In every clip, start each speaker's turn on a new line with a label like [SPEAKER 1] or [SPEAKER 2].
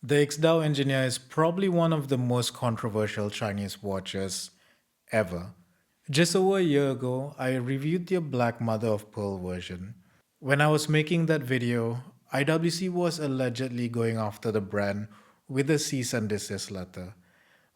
[SPEAKER 1] The IXDAO Engineer is probably one of the most controversial Chinese watches ever. Just over a year ago, I reviewed their black mother of pearl version. When I was making that video, IWC was allegedly going after the brand with a cease and desist letter,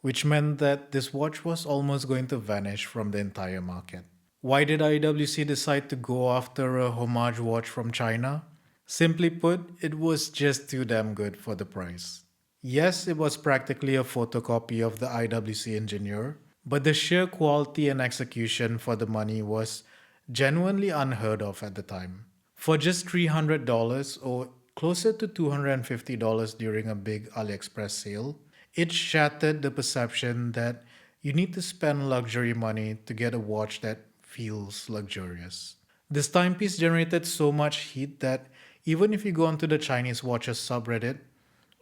[SPEAKER 1] which meant that this watch was almost going to vanish from the entire market. Why did IWC decide to go after a homage watch from China? Simply put, it was just too damn good for the price. Yes, it was practically a photocopy of the IWC Engineer, but the sheer quality and execution for the money was genuinely unheard of at the time. For just $300 or closer to $250 during a big AliExpress sale, it shattered the perception that you need to spend luxury money to get a watch that feels luxurious. This timepiece generated so much heat that even if you go onto the Chinese watches subreddit,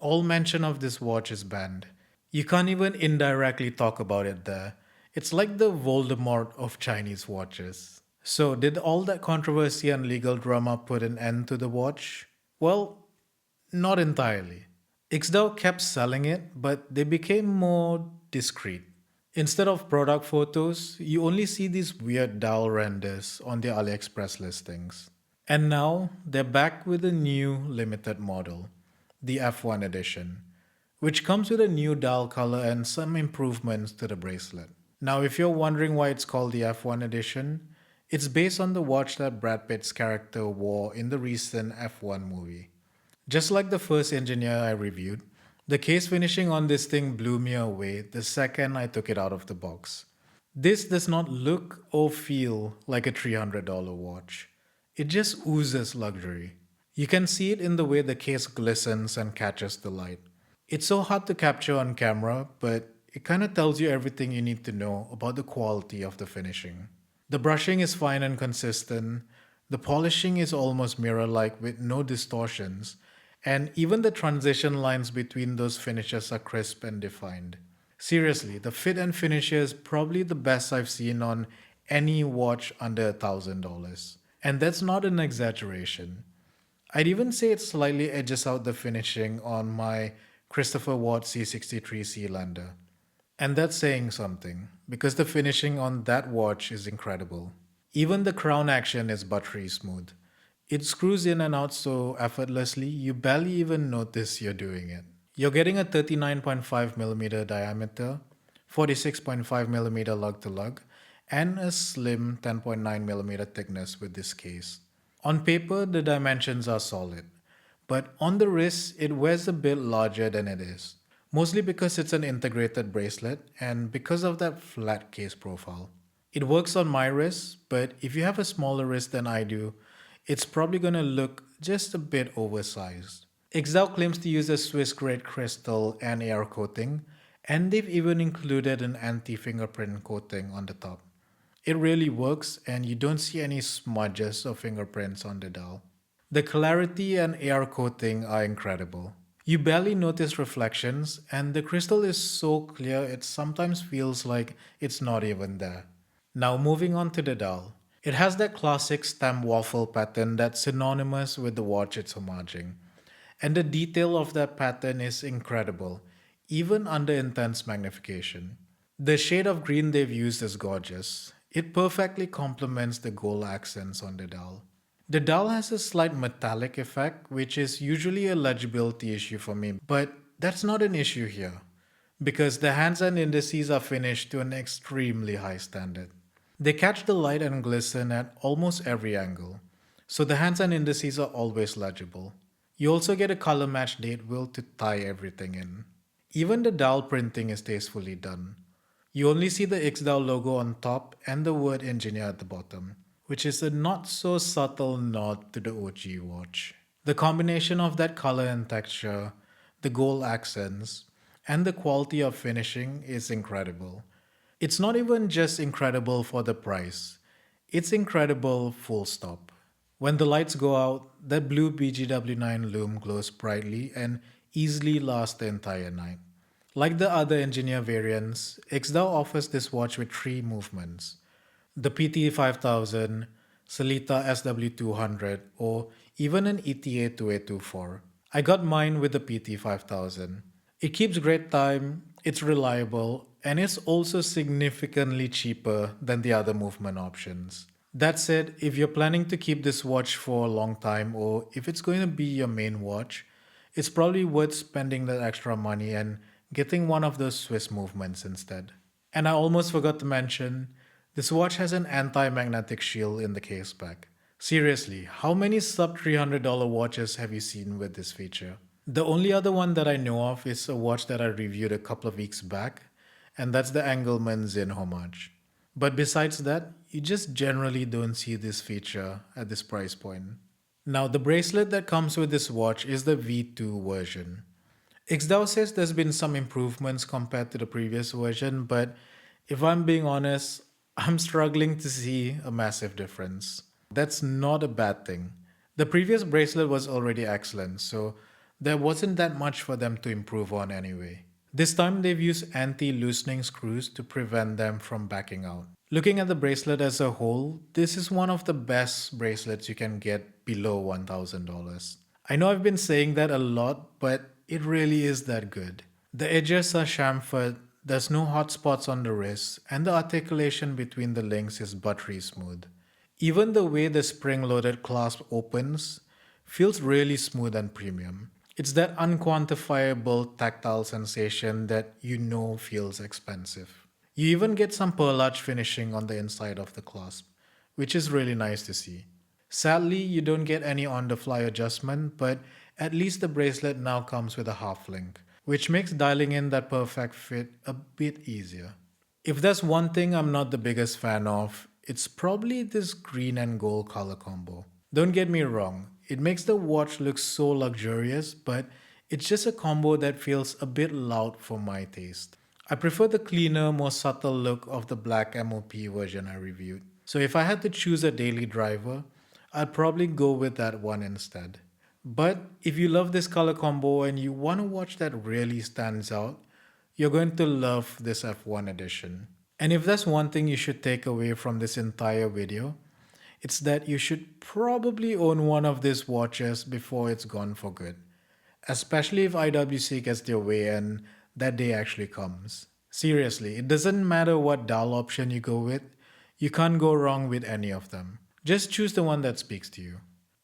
[SPEAKER 1] all mention of this watch is banned. You can't even indirectly talk about it there. It's like the Voldemort of Chinese watches. So, did all that controversy and legal drama put an end to the watch? Well, not entirely. IXDAO kept selling it, but they became more discreet. Instead of product photos, you only see these weird dial renders on their AliExpress listings. And now they're back with a new limited model, the F1 Edition, which comes with a new dial color and some improvements to the bracelet. Now, if you're wondering why it's called the F1 Edition, it's based on the watch that Brad Pitt's character wore in the recent F1 movie. Just like the first engineer I reviewed, the case finishing on this thing blew me away the second I took it out of the box. This does not look or feel like a $300 watch. It just oozes luxury. You can see it in the way the case glistens and catches the light. It's so hard to capture on camera, but it kind of tells you everything you need to know about the quality of the finishing. The brushing is fine and consistent, the polishing is almost mirror like with no distortions, and even the transition lines between those finishes are crisp and defined. Seriously, the fit and finish is probably the best I've seen on any watch under $1,000. And that's not an exaggeration. I'd even say it slightly edges out the finishing on my Christopher Watt C63 Sealander. And that's saying something, because the finishing on that watch is incredible. Even the crown action is buttery smooth. It screws in and out so effortlessly you barely even notice you're doing it. You're getting a 39.5mm diameter, 46.5mm lug to lug, and a slim 10.9mm thickness with this case. On paper, the dimensions are solid, but on the wrist, it wears a bit larger than it is, mostly because it's an integrated bracelet and because of that flat case profile. It works on my wrist, but if you have a smaller wrist than I do, it's probably gonna look just a bit oversized. IXDAO claims to use a Swiss grade crystal and air coating, and they've even included an anti-fingerprint coating on the top. It really works, and you don't see any smudges or fingerprints on the dial. The clarity and air coating are incredible. You barely notice reflections, and the crystal is so clear it sometimes feels like it's not even there. Now, moving on to the dial. It has that classic stem waffle pattern that's synonymous with the watch it's homaging. And the detail of that pattern is incredible, even under intense magnification. The shade of green they've used is gorgeous. It perfectly complements the gold accents on the dial. The dial has a slight metallic effect, which is usually a legibility issue for me, but that's not an issue here, because the hands and indices are finished to an extremely high standard. They catch the light and glisten at almost every angle, so the hands and indices are always legible. You also get a color match date wheel to tie everything in. Even the dial printing is tastefully done. You only see the IXDAO logo on top and the word engineer at the bottom, which is a not so subtle nod to the OG watch. The combination of that color and texture, the gold accents, and the quality of finishing is incredible. It's not even just incredible for the price, it's incredible full stop. When the lights go out, that blue BGW9 lume glows brightly and easily lasts the entire night. Like the other engineer variants, IXDAO offers this watch with three movements: the PT5000, Selita SW200, or even an ETA 2824. I got mine with the PT 5000. It keeps great time, it's reliable, and it's also significantly cheaper than the other movement options. That said, if you're planning to keep this watch for a long time or if it's going to be your main watch, it's probably worth spending that extra money and getting one of those Swiss movements instead. And I almost forgot to mention, this watch has an anti-magnetic shield in the case back. Seriously, how many sub $300 watches have you seen with this feature? The only other one that I know of is a watch that I reviewed a couple of weeks back, and that's the Engelmann Zen Homage. But besides that, you just generally don't see this feature at this price point. Now, the bracelet that comes with this watch is the V2 version. IXDAO says there's been some improvements compared to the previous version, but if I'm being honest, I'm struggling to see a massive difference. That's not a bad thing. The previous bracelet was already excellent, so there wasn't that much for them to improve on anyway. This time they've used anti-loosening screws to prevent them from backing out. Looking at the bracelet as a whole, this is one of the best bracelets you can get below $1,000. I know I've been saying that a lot, but it really is that good. The edges are chamfered, there's no hot spots on the wrist, and the articulation between the links is buttery smooth. Even the way the spring-loaded clasp opens feels really smooth and premium. It's that unquantifiable tactile sensation that you know feels expensive. You even get some perlage finishing on the inside of the clasp, which is really nice to see. Sadly, you don't get any on-the-fly adjustment, but at least the bracelet now comes with a half link, which makes dialing in that perfect fit a bit easier. If there's one thing I'm not the biggest fan of, it's probably this green and gold color combo. Don't get me wrong, it makes the watch look so luxurious, but it's just a combo that feels a bit loud for my taste. I prefer the cleaner, more subtle look of the black MOP version I reviewed. So if I had to choose a daily driver, I'd probably go with that one instead. But if you love this color combo and you want a watch that really stands out, you're going to love this F1 edition. And if there's one thing you should take away from this entire video, it's that you should probably own one of these watches before it's gone for good. Especially if IWC gets their way and that day actually comes. Seriously, it doesn't matter what dial option you go with, you can't go wrong with any of them. Just choose the one that speaks to you.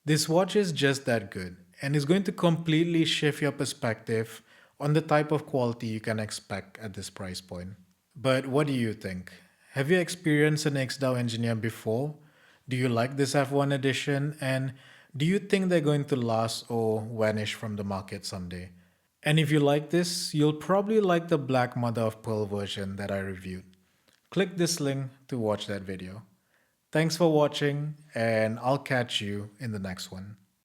[SPEAKER 1] This watch is just that good and is going to completely shift your perspective on the type of quality you can expect at this price point. But what do you think? Have you experienced an IXDAO engineer before? Do you like this F1 edition? And do you think they're going to last or vanish from the market someday? And if you like this, you'll probably like the black mother of pearl version that I reviewed. Click this link to watch that video. Thanks for watching, and I'll catch you in the next one.